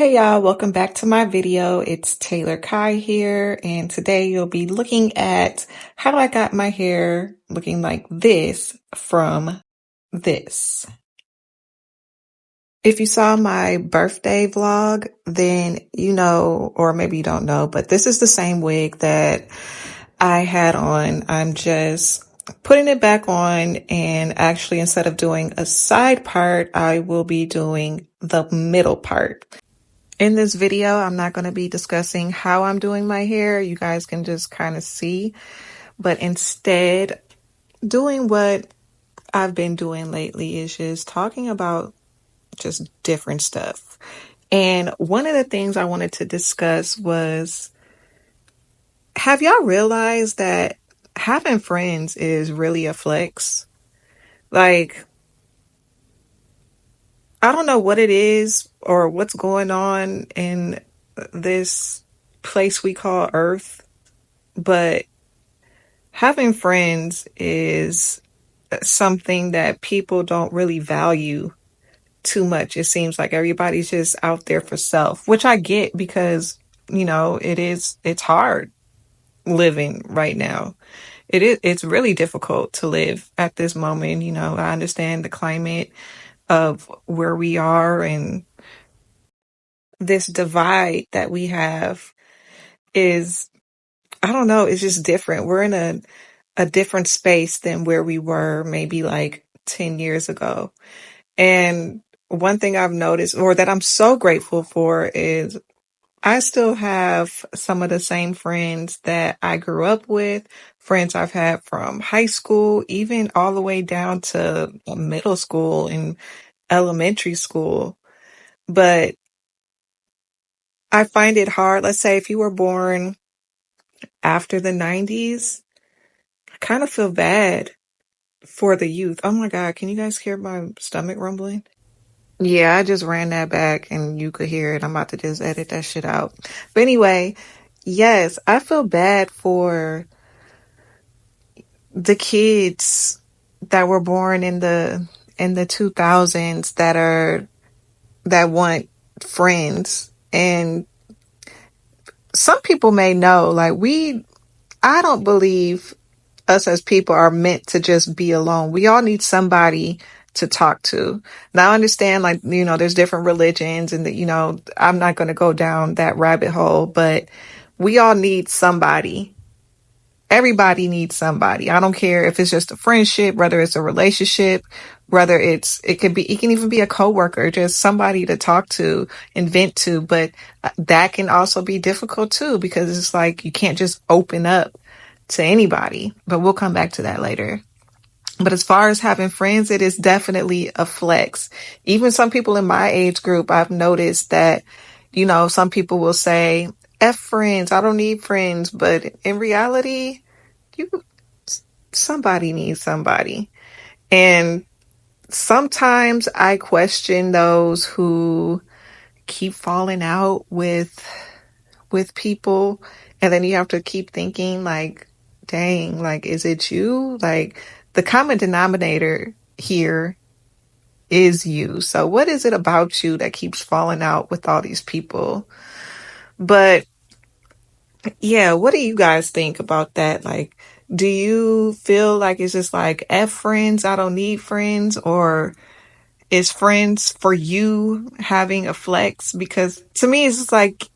Hey y'all, welcome back to my video. It's Taylor Kai here, and today you'll be looking at how I got my hair looking like this from this. If you saw my birthday vlog, then you know, or maybe you don't know, but this is the same wig that I had on. I'm just putting it back on, and actually instead of doing a side part, I will be doing the middle part. In this video, I'm not going to be discussing how I'm doing my hair. You guys can just kind of see, but instead doing what I've been doing lately is just talking about just different stuff. And one of the things I wanted to discuss was, have y'all realized that having friends is really a flex? Like, I don't know what it is or what's going on in this place we call Earth, but having friends is something that people don't really value too much. It seems like everybody's just out there for self, which I get because, it's hard living right now. It's really difficult to live at this moment. I understand the climate of where we are, and this divide that we have is, I don't know, it's just different. We're in a different space than where we were maybe like 10 years ago. And one thing I've noticed, or that I'm so grateful for, is I still have some of the same friends that I grew up with, friends I've had from high school, even all the way down to middle school and elementary school. But I find it hard. Let's say if you were born after the 90s, I kind of feel bad for the youth. Oh my God, can you guys hear my stomach rumbling? Yeah, I just ran that back and you could hear it. I'm about to just edit that shit out. But anyway, yes, I feel bad for the kids that were born in the 2000s that want friends. And some people may know, like, I don't believe us as people are meant to just be alone. We all need somebody to talk to. Now I understand, like, there's different religions and I'm not going to go down that rabbit hole, but we all need somebody. Everybody needs somebody. I don't care if it's just a friendship, whether it's a relationship, whether it can even be a coworker, just somebody to talk to and vent to. But that can also be difficult too, because it's like you can't just open up to anybody. But we'll come back to that later. But as far as having friends, it is definitely a flex. Even some people in my age group, I've noticed that, some people will say, F friends, I don't need friends. But in reality, you somebody needs somebody. And sometimes I question those who keep falling out with people, and then you have to keep thinking, like, dang, like, is it you? Like, the common denominator here is you. So what is it about you that keeps falling out with all these people? But yeah, what do you guys think about that? Like, do you feel like it's just like F friends, I don't need friends, or is friends for you having a flex? Because to me, it's just like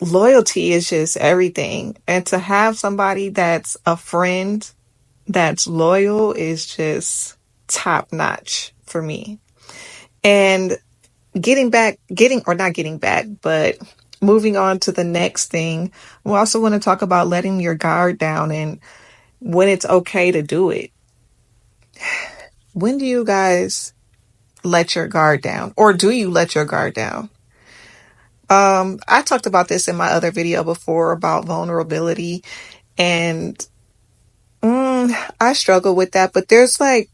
loyalty is just everything. And to have somebody that's a friend that's loyal is just top notch for me. And not getting back, but moving on to the next thing, we also want to talk about letting your guard down and when it's okay to do it. When do you guys let your guard down? Or do you let your guard down? I talked about this in my other video before about vulnerability, and I struggle with that, but there's like,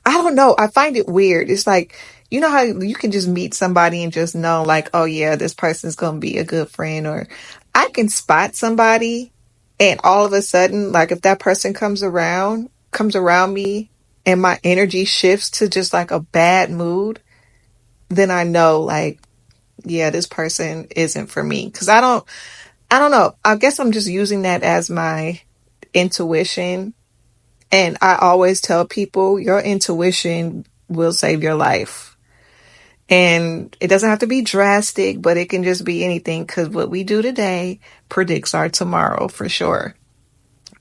I don't know. I find it weird. It's like, you know how you can just meet somebody and just know, like, oh yeah, this person's going to be a good friend, or I can spot somebody and all of a sudden, like, if that person comes around me and my energy shifts to just like a bad mood, then I know, like, yeah, this person isn't for me. Cause I don't know. I guess I'm just using that as my intuition. And I always tell people your intuition will save your life. And it doesn't have to be drastic, but it can just be anything because what we do today predicts our tomorrow for sure.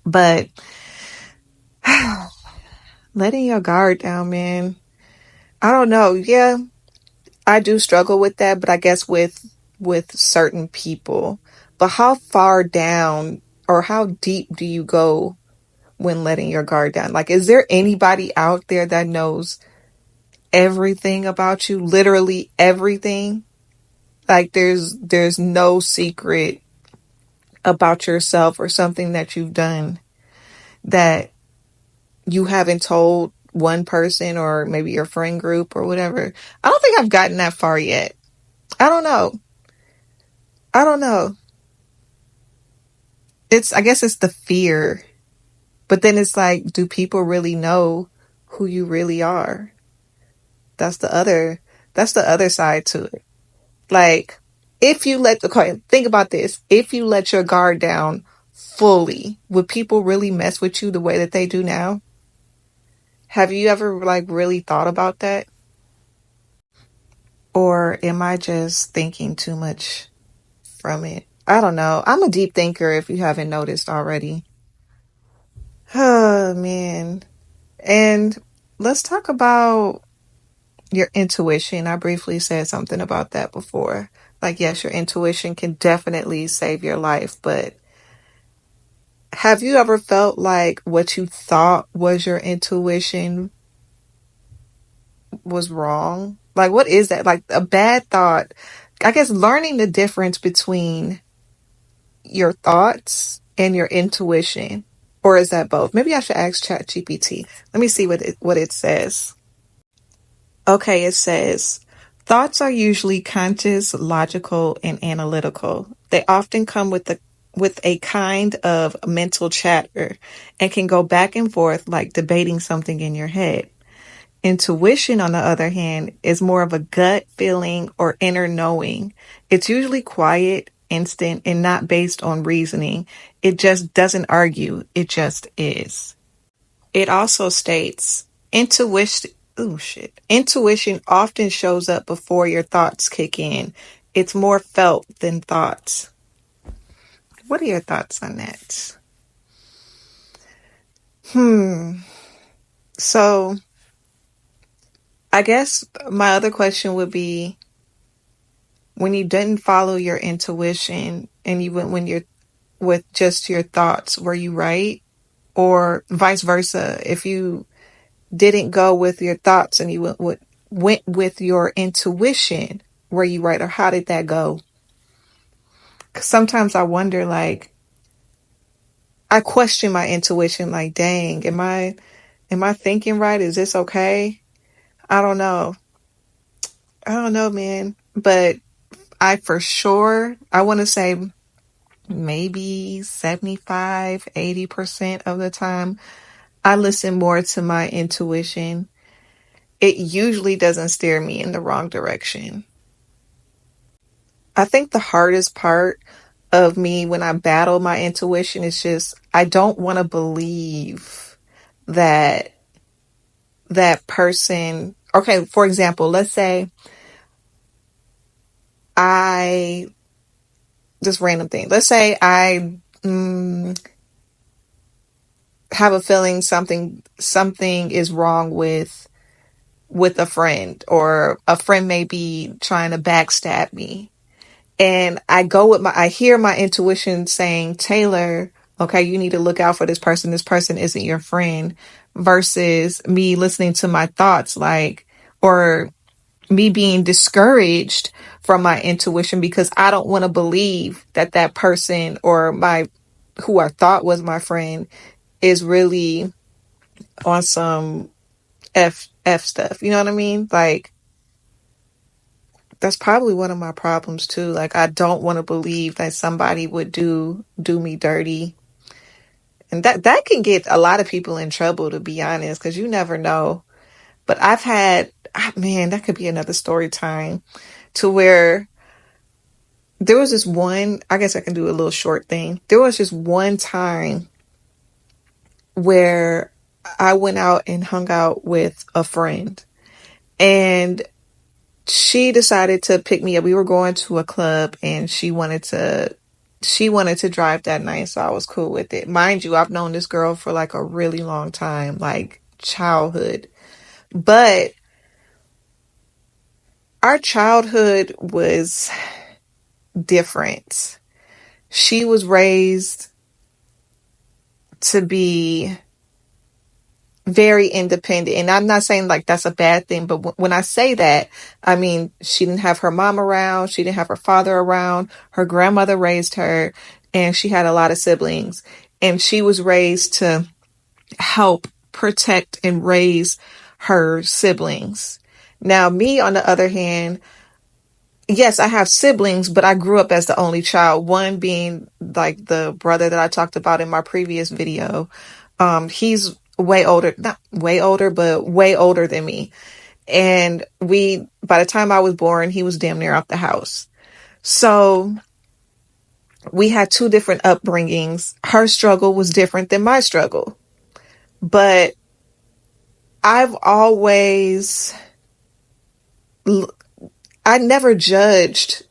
But letting your guard down, man. I don't know. Yeah, I do struggle with that, but I guess with certain people. But how far down or how deep do you go when letting your guard down? Like, is there anybody out there that knows everything about you? Literally everything? Like there's no secret about yourself or something that you've done that you haven't told one person or maybe your friend group or whatever. I don't think I've gotten that far yet. I don't know. I don't know. I guess it's the fear. But then it's like, do people really know who you really are? That's the other that's the other side to it. Like, if you let okay, think about this. If you let your guard down fully, would people really mess with you the way that they do now? Have you ever like really thought about that? Or am I just thinking too much from it? I don't know. I'm a deep thinker if you haven't noticed already. Oh man. And let's talk about your intuition. I briefly said something about that before. Like, yes, your intuition can definitely save your life, but have you ever felt like what you thought was your intuition was wrong? Like, what is that? Like, a bad thought. I guess learning the difference between your thoughts and your intuition. Or is that both? Maybe I should ask ChatGPT. Let me see what it says. Okay, it says thoughts are usually conscious, logical, and analytical. They often come with a kind of mental chatter and can go back and forth like debating something in your head. Intuition, on the other hand, is more of a gut feeling or inner knowing. It's usually quiet, instant, and not based on reasoning. It just doesn't argue. It just is. It also states intuition. Oh shit. Intuition often shows up before your thoughts kick in. It's more felt than thoughts. What are your thoughts on that? Hmm. So I guess my other question would be when you didn't follow your intuition and you went when you're with just your thoughts, were you right? Or vice versa, if you didn't go with your thoughts and you went with your intuition, were you right? Or how did that go? 'Cause sometimes I wonder, like, I question my intuition, like, dang, am I thinking right? Is this okay? I don't know. I don't know, man. But I for sure, I want to say maybe 75, 80% of the time, I listen more to my intuition. It usually doesn't steer me in the wrong direction. I think the hardest part of me when I battle my intuition is just I don't want to believe that that person. Okay, for example, let's say I this random thing. Let's say I have a feeling something is wrong with a friend, or a friend may be trying to backstab me. And I hear my intuition saying, Taylor, okay, you need to look out for this person. This person isn't your friend, versus me listening to my thoughts, like, or me being discouraged from my intuition because I don't want to believe that that person or who I thought was my friend is really on some F stuff. You know what I mean? Like, that's probably one of my problems too. Like, I don't want to believe that somebody would do me dirty. And that can get a lot of people in trouble, to be honest, because you never know. But man, that could be another story time to where there was this one, I guess I can do a little short thing. There was just one time where I went out and hung out with a friend, and she decided to pick me up. We were going to a club, and she wanted to drive that night, so I was cool with it. Mind you, I've known this girl for like a really long time, like childhood. But our childhood was different. She was raised to be very independent. And I'm not saying like that's a bad thing, but when I say that, I mean, she didn't have her mom around, she didn't have her father around, her grandmother raised her, and she had a lot of siblings. And she was raised to help protect and raise her siblings. Now, me, on the other hand, yes, I have siblings, but I grew up as the only child, one being like the brother that I talked about in my previous video. He's way older, not way older, but way older than me. And by the time I was born, he was damn near out the house. So we had two different upbringings. Her struggle was different than my struggle. But I've always, I never judged,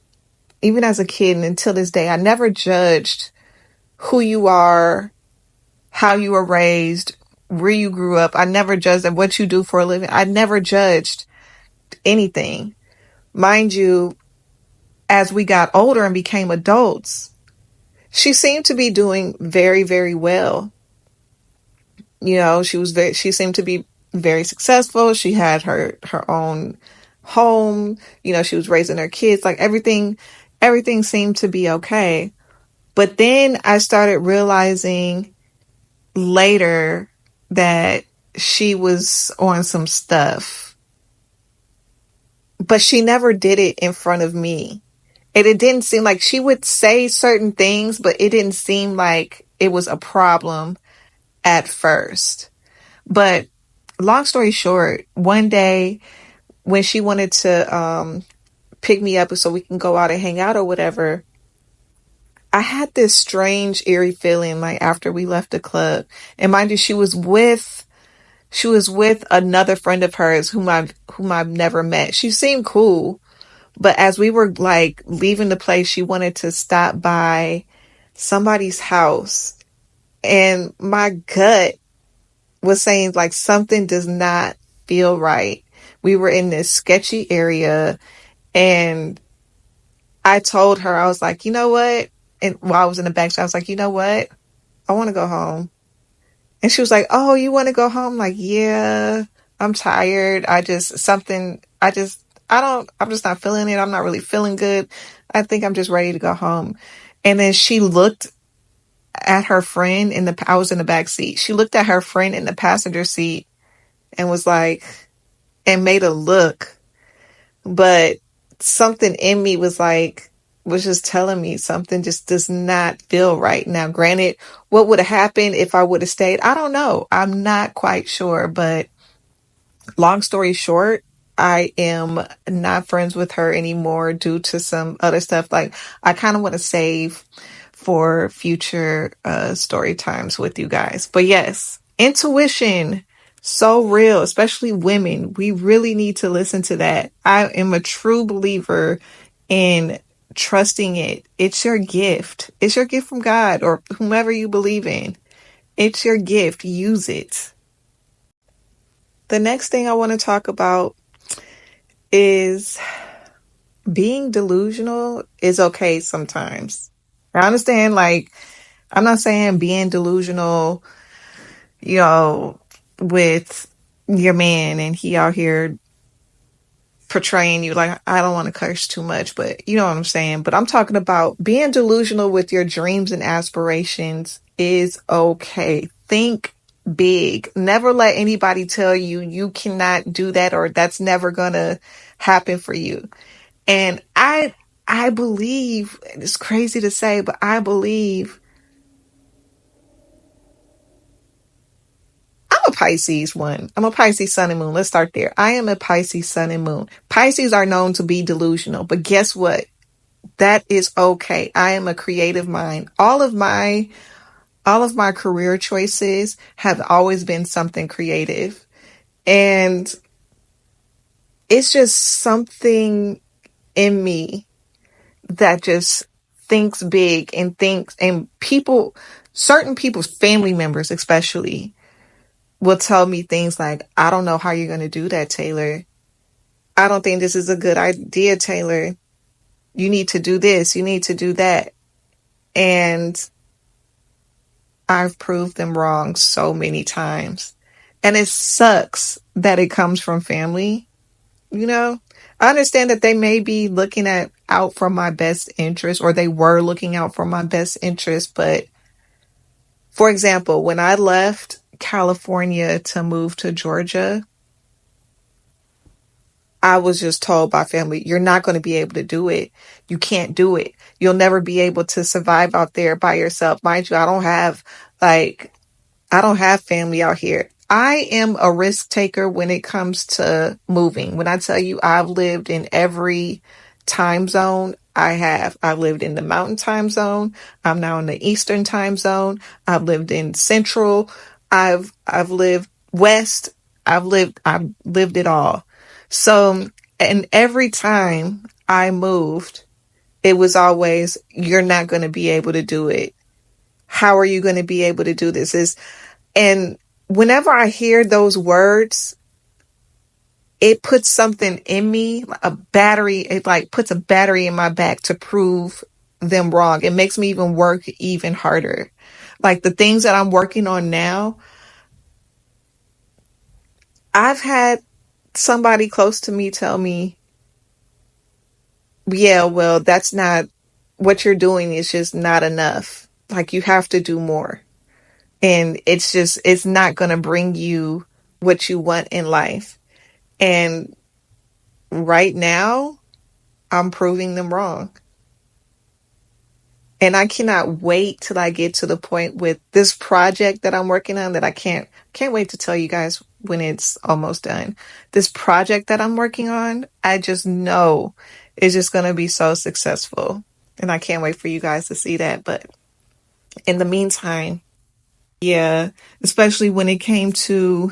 even as a kid and until this day, I never judged who you are, how you were raised, where you grew up. I never judged what you do for a living. I never judged anything. Mind you, as we got older and became adults, she seemed to be doing very, very well. You know, she seemed to be very successful. She had her own home. You know, she was raising her kids. Like everything seemed to be okay. But then I started realizing later that she was on some stuff, but she never did it in front of me. And it didn't seem like she would say certain things, but it didn't seem like it was a problem at first. But long story short, one day when she wanted to pick me up so we can go out and hang out or whatever, I had this strange, eerie feeling like after we left the club. And mind you, she was with another friend of hers whom I've never met. She seemed cool, but as we were like leaving the place, she wanted to stop by somebody's house, and my gut was saying like something does not feel right. We were in this sketchy area, and I told her, I was like, you know what? And while I was in the back, I was like, you know what? I want to go home. And she was like, oh, you want to go home? Like, yeah, I'm tired. I'm just not feeling it. I'm not really feeling good. I think I'm just ready to go home. And then she looked at her friend I was in the back seat. She looked at her friend in the passenger seat and was like, and made a look. But something in me was just telling me something just does not feel right. Now, granted, what would have happened if I would have stayed? I don't know. I'm not quite sure. But long story short, I am not friends with her anymore due to some other stuff. Like, I kind of want to save for future story times with you guys. But yes, intuition, so real, especially women. We really need to listen to that. I am a true believer in trusting it. It's your gift. It's your gift from God or whomever you believe in. It's your gift. Use it. The next thing I want to talk about is being delusional is okay sometimes. I understand, like, I'm not saying being delusional, you know, with your man and he out here portraying you like, I don't want to curse too much, but you know what I'm saying. But I'm talking about being delusional with your dreams and aspirations is okay. Think big. Never let anybody tell you you cannot do that or that's never gonna happen for you. And I believe, it's crazy to say, but I believe, I'm a Pisces one. I'm a Pisces sun and moon. Let's start there. I am a Pisces sun and moon. Pisces are known to be delusional, but guess what? That is okay. I am a creative mind. All of my career choices have always been something creative. And it's just something in me that just thinks big and thinks, and people, certain people's family members especially, will tell me things like, I don't know how you're going to do that, Taylor. I don't think this is a good idea, Taylor. You need to do this. You need to do that. And I've proved them wrong so many times. And it sucks that it comes from family. You know, I understand that they may be looking out for my best interest, or they were looking out for my best interest. But for example, when I left California to move to Georgia, I was just told by family, you're not going to be able to do it. You can't do it. You'll never be able to survive out there by yourself. Mind you, like, I don't have family out here. I am a risk taker when it comes to moving. When I tell you I've lived in every time zone, I have. I've lived in the mountain time zone. I'm now in the eastern time zone. I've lived in central. I've lived west. I've lived it all. So, and every time I moved, it was always, you're not going to be able to do it. How are you going to be able to do this? And whenever I hear those words, it puts something in me, it like puts a battery in my back to prove them wrong. It makes me even work even harder. Like the things that I'm working on now, I've had somebody close to me tell me, yeah, well, that's not what you're doing is just not enough. Like you have to do more. And it's not going to bring you what you want in life. And right now, I'm proving them wrong. And I cannot wait till I get to the point with this project that I'm working on that I can't wait to tell you guys when it's almost done. This project that I'm working on, I just know is just going to be so successful. And I can't wait for you guys to see that. But in the meantime, yeah, especially when it came to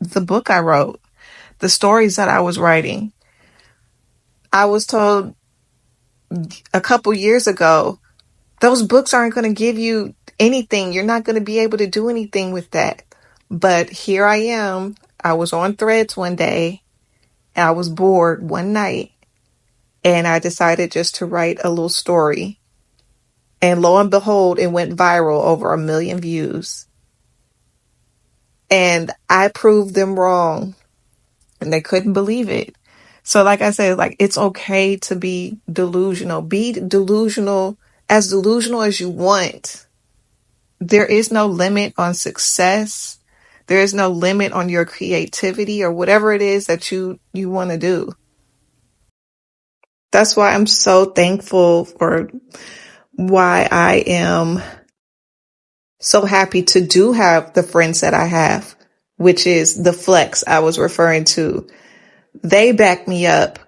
the book I wrote, the stories that I was writing, I was told a couple years ago, those books aren't going to give you anything. You're not going to be able to do anything with that. But here I am. I was on Threads one day. And I was bored one night. And I decided just to write a little story. And lo and behold, it went viral, over 1 million views. And I proved them wrong. And they couldn't believe it. So like I said, like it's okay to be delusional. Be delusional as you want. There is no limit on success. There is no limit on your creativity or whatever it is that you want to do. That's why I'm so thankful for why I am so happy to do have the friends that I have, which is the flex I was referring to. They back me up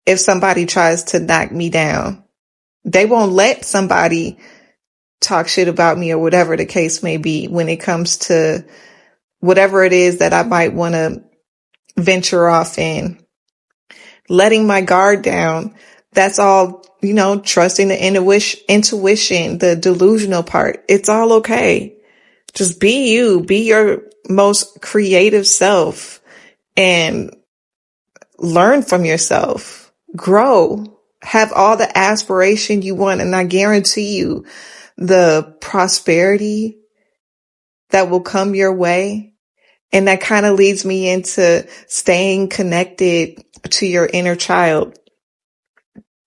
if somebody tries to knock me down. They won't let somebody talk shit about me or whatever the case may be when it comes to whatever it is that I might want to venture off in. Letting my guard down. That's all, trusting the intuition, the delusional part. It's all okay. Just be you, be your most creative self and learn from yourself, grow, have all the aspiration you want. And I guarantee you the prosperity that will come your way. And that kind of leads me into staying connected to your inner child.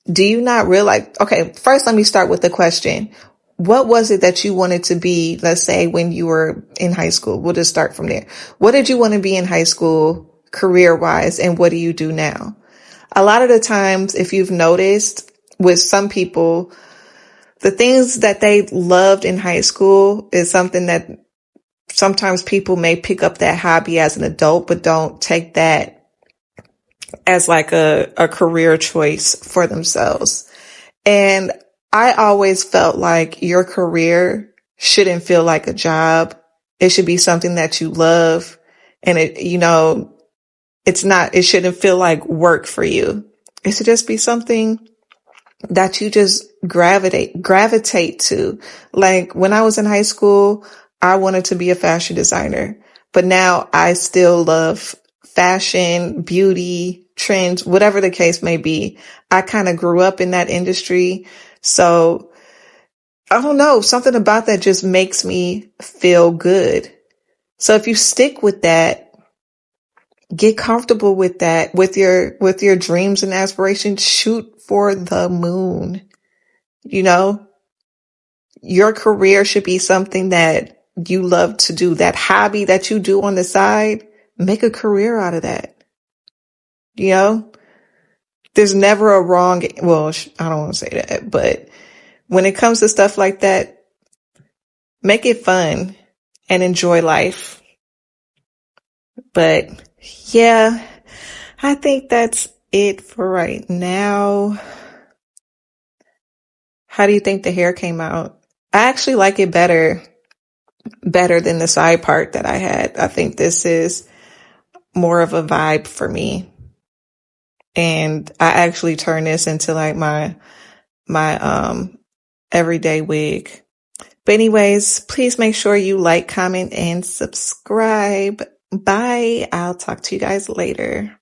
Do you not realize? Okay, first let me start with the question. What was it that you wanted to be, let's say, when you were in high school? We'll just start from there. What did you want to be in high school, career-wise, and what do you do now? A lot of the times, if you've noticed, with some people, the things that they loved in high school is something that sometimes people may pick up that hobby as an adult, but don't take that as like a career choice for themselves. And I always felt like your career shouldn't feel like a job. It should be something that you love. And it shouldn't feel like work for you. It should just be something that you just gravitate to. Like when I was in high school, I wanted to be a fashion designer, but now I still love fashion, beauty, trends, whatever the case may be. I kind of grew up in that industry. So I don't know, something about that just makes me feel good. So if you stick with that, get comfortable with that, with your dreams and aspirations, shoot for the moon. You know, your career should be something that you love to do. That hobby that you do on the side, make a career out of that. You know, there's never a wrong, well, I don't want to say that, but when it comes to stuff like that, make it fun and enjoy life. But yeah, I think that's it for right now. How do you think the hair came out? I actually like it better than the side part that I had. I think this is more of a vibe for me. And I actually turned this into like my everyday wig. But anyways, please make sure you like, comment, and subscribe. Bye. I'll talk to you guys later.